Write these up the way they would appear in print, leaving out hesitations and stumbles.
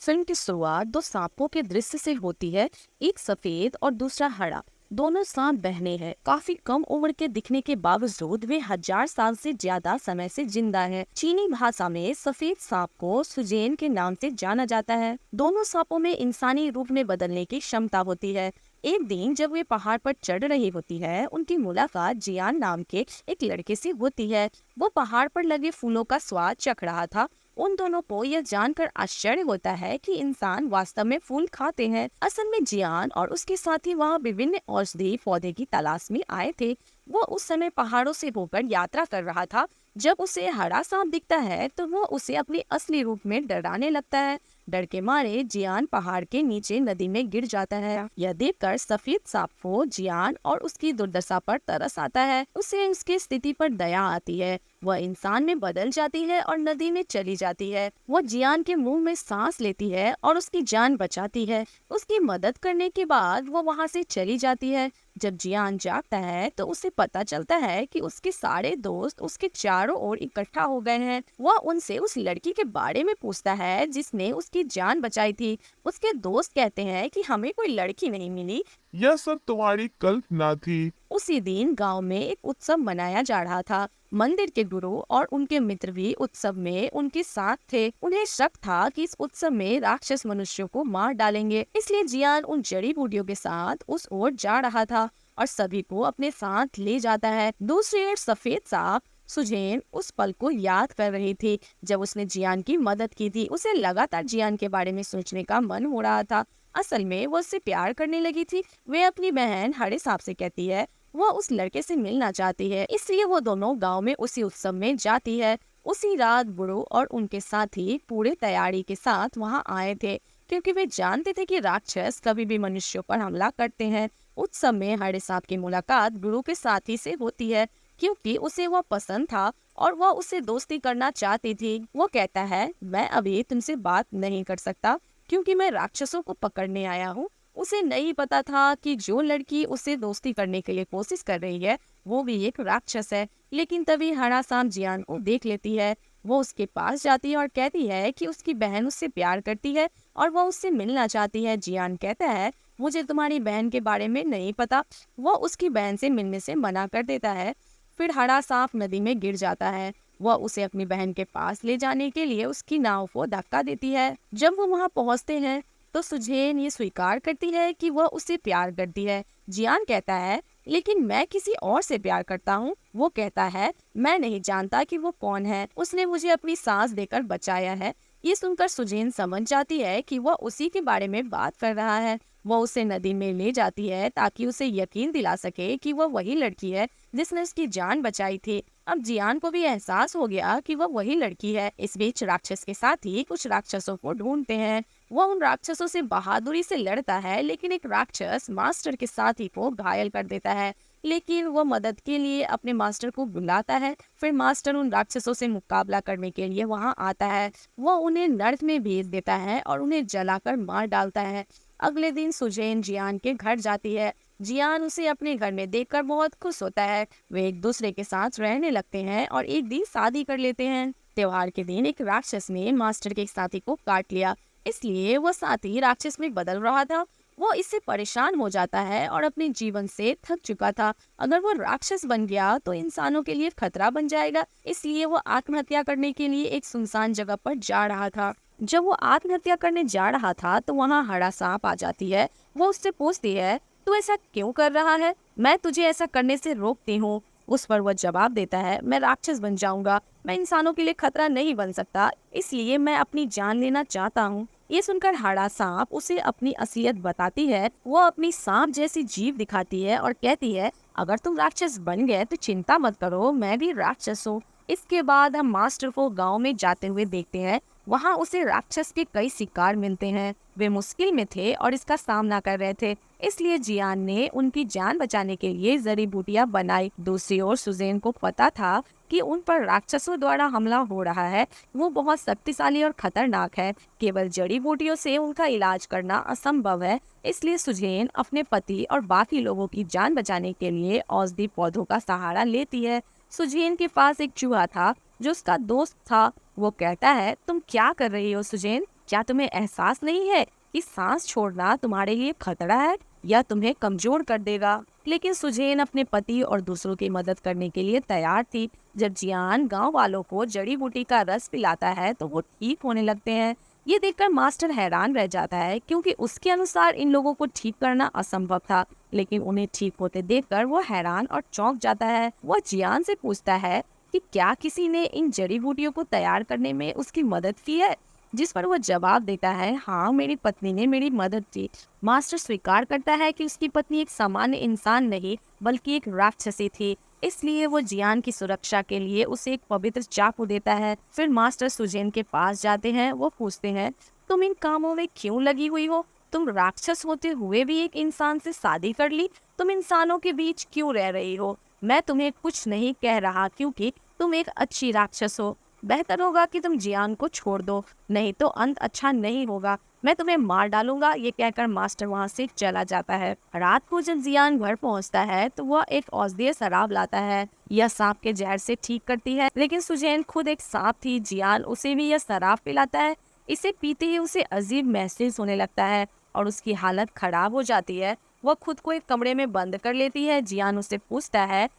Film की शुरुआत दो सांपों के दृश्य से होती है। एक सफेद और दूसरा हरा। दोनों सांप बहने हैं। काफी कम उम्र के दिखने के बावजूद वे 1000 साल से ज्यादा समय से जिंदा हैं। चीनी भाषा में सफेद सांप को सुजेन के नाम से जाना जाता है। दोनों सांपों में इंसानी रूप में बदलने की क्षमता होती है। एक दिन जब वे पहाड़ पर चढ़ रही होती है, उनकी मुलाकात जियान नाम के एक लड़के से होती है। वो पहाड़ पर लगे फूलों का स्वाद चख रहा था। उन दोनों को यह जानकर आश्चर्य होता है कि इंसान वास्तव में फूल खाते हैं। असल में जियान और उसके साथी वहाँ विभिन्न औषधि पौधे की तलाश में आए थे। वो उस समय पहाड़ों से होकर यात्रा कर रहा था। जब उसे हरा सांप दिखता है तो वो उसे अपने असली रूप में डराने लगता है। डर के मारे जियान पहाड़ के नीचे नदी में गिर जाता है। यह देखकर सफेद सांप को जियान और उसकी दुर्दशा पर तरस आता है। उसे उसकी स्थिति पर दया आती है। वह इंसान में बदल जाती है और नदी में चली जाती है। वह जियान के मुंह में सांस लेती है और उसकी जान बचाती है। उसकी मदद करने के बाद वो वहाँ से चली जाती है। जब जियान जागता है तो उसे पता चलता है कि उसके सारे दोस्त उसके चारों ओर इकट्ठा हो गए हैं। वह उनसे उस लड़की के बारे में पूछता है जिसने उसकी जान बचाई थी। उसके दोस्त कहते हैं कि हमें कोई लड़की नहीं मिली। यह सब तुम्हारी कल्पना थी। उसी दिन गांव में एक उत्सव मनाया जा रहा था। मंदिर के गुरु और उनके मित्र भी उत्सव में उनके साथ थे। उन्हें शक था कि इस उत्सव में राक्षस मनुष्यों को मार डालेंगे, इसलिए जियान उन जड़ी बूटियों के साथ उस ओर जा रहा था और सभी को अपने साथ ले जाता है। दूसरी ओर सफेद सांप सुजेन उस पल को याद कर रही थी जब उसने जियान की मदद की थी। उसे लगातार जियान के बारे में सोचने का मन हो रहा था। असल में वो उससे प्यार करने लगी थी। वे अपनी बहन हरे सांप से कहती है वो उस लड़के से मिलना चाहती है, इसलिए वो दोनों गांव में उसी उत्सव में जाती है। उसी रात बुड़ो और उनके साथी पूरे तैयारी के साथ वहां आए थे, क्योंकि वे जानते थे कि राक्षस कभी भी मनुष्यों पर हमला करते हैं। उत्सव में हरे सांप की मुलाकात बुड़ो के साथी से होती है, क्योंकि उसे वह पसंद था और वह उससे दोस्ती करना चाहती थी। वो कहता है मैं अभी तुमसे बात नहीं कर सकता क्योंकि मैं राक्षसों को पकड़ने आया हूँ। उसे नहीं पता था कि जो लड़की उससे दोस्ती करने के लिए कोशिश कर रही है वो भी एक राक्षस है। लेकिन तभी हरा सांप जियान को देख लेती है। वो उसके पास जाती है और कहती है कि उसकी बहन उससे प्यार करती है और वो उससे मिलना चाहती है। जियान कहता है मुझे तुम्हारी बहन के बारे में नहीं पता। वो उसकी बहन से मिलने से मना कर देता है। फिर हरा सांप नदी में गिर जाता है। वह उसे अपनी बहन के पास ले जाने के लिए उसकी नाव को धक्का देती है। जब वो वहाँ पहुँचते हैं तो सुजेन ये स्वीकार करती है कि वह उससे प्यार करती है। जियान कहता है लेकिन मैं किसी और से प्यार करता हूँ। वो कहता है मैं नहीं जानता कि वो कौन है, उसने मुझे अपनी सांस देकर बचाया है। ये सुनकर सुजेन समझ जाती है कि वह उसी के बारे में बात कर रहा है। वह उसे नदी में ले जाती है ताकि उसे यकीन दिला सके कि वह वही लड़की है जिसने उसकी जान बचाई थी। अब जियान को भी एहसास हो गया कि वह वही लड़की है। इस बीच राक्षस के साथी कुछ राक्षसों को ढूंढते हैं। वह उन राक्षसों से बहादुरी से लड़ता है, लेकिन एक राक्षस मास्टर के साथी को घायल कर देता है। लेकिन वह मदद के लिए अपने मास्टर को बुलाता है। फिर मास्टर उन राक्षसों से मुकाबला करने के लिए वहां आता है। वह उन्हें नर्क में भेज देता है और उन्हें जलाकर मार डालता है। अगले दिन सुजेन जियान के घर जाती है। जियान उसे अपने घर में देखकर बहुत खुश होता है। वे एक दूसरे के साथ रहने लगते हैं और एक दिन शादी कर लेते हैं। त्योहार के दिन एक राक्षस ने मास्टर के साथी को काट लिया, इसलिए वो साथी राक्षस में बदल रहा था। वो इससे परेशान हो जाता है और अपने जीवन से थक चुका था। अगर वो राक्षस बन गया तो इंसानों के लिए खतरा बन जाएगा, इसलिए वो आत्महत्या करने के लिए एक सुनसान जगह पर जा रहा था। जब वो आत्महत्या करने जा रहा था तो वहाँ हरा सांप आ जाती है। वो उससे पूछती है तू ऐसा क्यों कर रहा है, मैं तुझे ऐसा करने से रोकती हूँ। उस पर वह जवाब देता है मैं राक्षस बन जाऊंगा, मैं इंसानों के लिए खतरा नहीं बन सकता, इसलिए मैं अपनी जान लेना चाहता हूँ। ये सुनकर हरा सांप उसे अपनी असलियत बताती है। वो अपनी सांप जैसी जीभ दिखाती है और कहती है अगर तुम राक्षस बन गए तो चिंता मत करो, मैं भी राक्षस हूँ। इसके बाद हम मास्टर को गांव में जाते हुए देखते हैं। वहाँ उसे राक्षस के कई शिकार मिलते हैं। वे मुश्किल में थे और इसका सामना कर रहे थे, इसलिए जियान ने उनकी जान बचाने के लिए जड़ी बूटियां बनाई। दूसरी ओर सुजेन को पता था कि उन पर राक्षसों द्वारा हमला हो रहा है। वो बहुत शक्तिशाली और खतरनाक है। केवल जड़ी बूटियों से उनका इलाज करना असंभव है, इसलिए सुजेन अपने पति और बाकी लोगों की जान बचाने के लिए औषधि पौधों का सहारा लेती है। सुजेन के पास एक चूहा था जो उसका दोस्त था। वो कहता है तुम क्या कर रही हो सुजेन, क्या तुम्हें एहसास नहीं है कि सांस छोड़ना तुम्हारे लिए खतरा है या तुम्हें कमजोर कर देगा? लेकिन सुजैन अपने पति और दूसरों की मदद करने के लिए तैयार थी। जब जियान गांव वालों को जड़ी बूटी का रस पिलाता है तो वो ठीक होने लगते हैं। ये देखकर मास्टर हैरान रह जाता है, क्योंकि उसके अनुसार इन लोगों को ठीक करना असंभव था। लेकिन उन्हें ठीक होते देखकर वो हैरान और चौंक जाता है। वो जियान से पूछता है कि क्या किसी ने इन जड़ी बूटियों को तैयार करने में उसकी मदद की है? जिस पर वो जवाब देता है, हाँ, मेरी पत्नी ने मेरी मदद की। मास्टर स्वीकार करता है कि उसकी पत्नी एक सामान्य इंसान नहीं बल्कि एक राक्षसी थी, इसलिए वो जियान की सुरक्षा के लिए उसे एक पवित्र चाकू देता है। फिर मास्टर सुजैन के पास जाते हैं। वो पूछते हैं, तुम इन कामों में क्यों लगी हुई हो? तुम राक्षस होते हुए भी एक इंसान से शादी कर ली। तुम इंसानों के बीच क्यों रह रही हो? मैं तुम्हें कुछ नहीं कह रहा, क्योंकि तुम एक अच्छी राक्षस हो। बेहतर होगा कि तुम जियान को छोड़ दो, नहीं तो अंत अच्छा नहीं होगा। मैं तुम्हें मार डालूंगा। ये कहकर मास्टर वहाँ से चला जाता है। रात को जब जियान घर पहुँचता है तो वह एक औषधीय शराब लाता है। यह सांप के जहर से ठीक करती है, लेकिन सुजैन खुद एक सांप थी। जियान उसे भी यह शराब पिलाता है। इसे पीते ही उसे अजीब महसूस होने लगता है और उसकी हालत खराब हो जाती है। वह खुद को एक कमरे में बंद कर लेती है। जियान उससे पूछता है,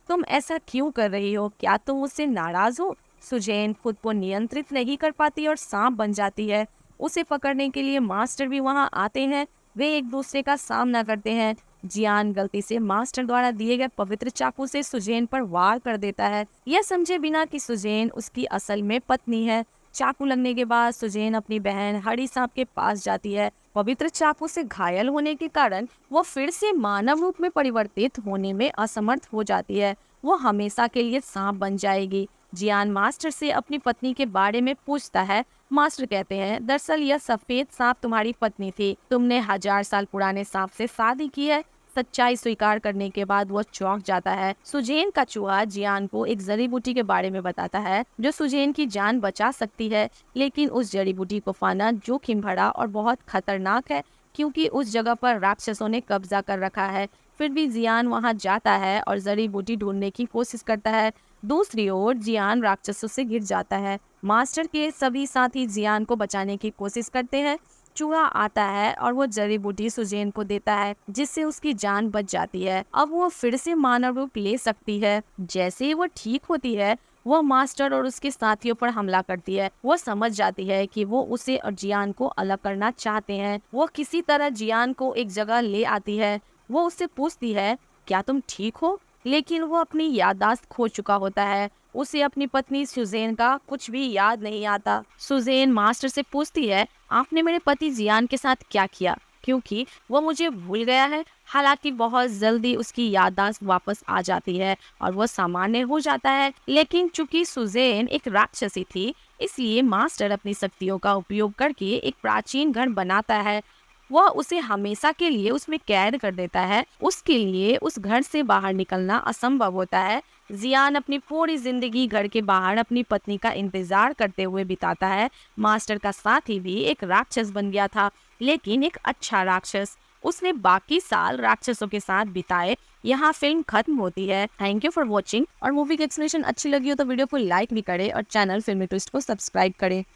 तुम ऐसा क्यों कर रही हो? क्या तुम मुझसे नाराज हो? सुजैन खुद को नियंत्रित नहीं कर पाती और सांप बन जाती है। उसे पकड़ने के लिए मास्टर भी वहां आते हैं। वे एक दूसरे का सामना करते हैं। जियान गलती से मास्टर द्वारा दिए गए पवित्र चाकू से सुजैन पर वार कर देता है, यह समझे बिना कि सुजैन उसकी असल में पत्नी है। चाकू लगने के बाद सुजैन अपनी बहन हरी सांप के पास जाती है। पवित्र चाकू से घायल होने के कारण वो फिर से मानव रूप में परिवर्तित होने में असमर्थ हो जाती है। वो हमेशा के लिए सांप बन जाएगी। जियान मास्टर से अपनी पत्नी के बारे में पूछता है। मास्टर कहते हैं, दरअसल यह सफेद सांप तुम्हारी पत्नी थी। तुमने 1000 साल पुराने सांप से शादी की है। सच्चाई स्वीकार करने के बाद वो चौंक जाता है। सुजैन का चूहा जियान को एक जड़ी बूटी के बारे में बताता है जो सुजैन की जान बचा सकती है, लेकिन उस जड़ी बूटी को पाना जोखिम भरा और बहुत खतरनाक है, क्योंकि उस जगह पर राक्षसों ने कब्जा कर रखा है। फिर भी जियान वहां जाता है और जड़ी बूटी ढूंढने की कोशिश करता है। दूसरी ओर जियान राक्षसों से गिर जाता है। मास्टर के सभी साथी जियान को बचाने की कोशिश करते हैं। चूहा आता है और वो जड़ी बूटी सुजैन को देता है, जिससे उसकी जान बच जाती है। अब वो फिर से मानव रूप ले सकती है। जैसे ही वो ठीक होती है, वह मास्टर और उसके साथियों पर हमला करती है। वो समझ जाती है कि वो उसे और जियान को अलग करना चाहते हैं। वो किसी तरह जियान को एक जगह ले आती है। वो उससे पूछती है, क्या तुम ठीक हो? लेकिन वो अपनी याददाश्त खो चुका होता है। उसे अपनी पत्नी सुजैन का कुछ भी याद नहीं आता। सुजैन मास्टर से पूछती है, आपने मेरे पति जियान के साथ क्या किया? क्योंकि वो मुझे भूल गया है। हालांकि बहुत जल्दी उसकी याददाश्त वापस आ जाती है और वो सामान्य हो जाता है। लेकिन चूंकि सुजैन एक राक्षसी थी, इसलिए मास्टर अपनी शक्तियों का उपयोग करके एक प्राचीन घर बनाता है। वह उसे हमेशा के लिए उसमें कैद कर देता है। उसके लिए उस घर से बाहर निकलना असंभव होता है। जियान अपनी पूरी जिंदगी घर के बाहर अपनी पत्नी का इंतजार करते हुए बिताता है। मास्टर का साथी भी एक राक्षस बन गया था, लेकिन एक अच्छा राक्षस। उसने बाकी साल राक्षसों के साथ बिताए। यहाँ फिल्म खत्म होती है। Thank you for watching. और मूवी की एक्सप्लेनेशन अच्छी लगी हो तो वीडियो को लाइक भी करें और चैनल फिल्मी ट्विस्ट को सब्सक्राइब करें।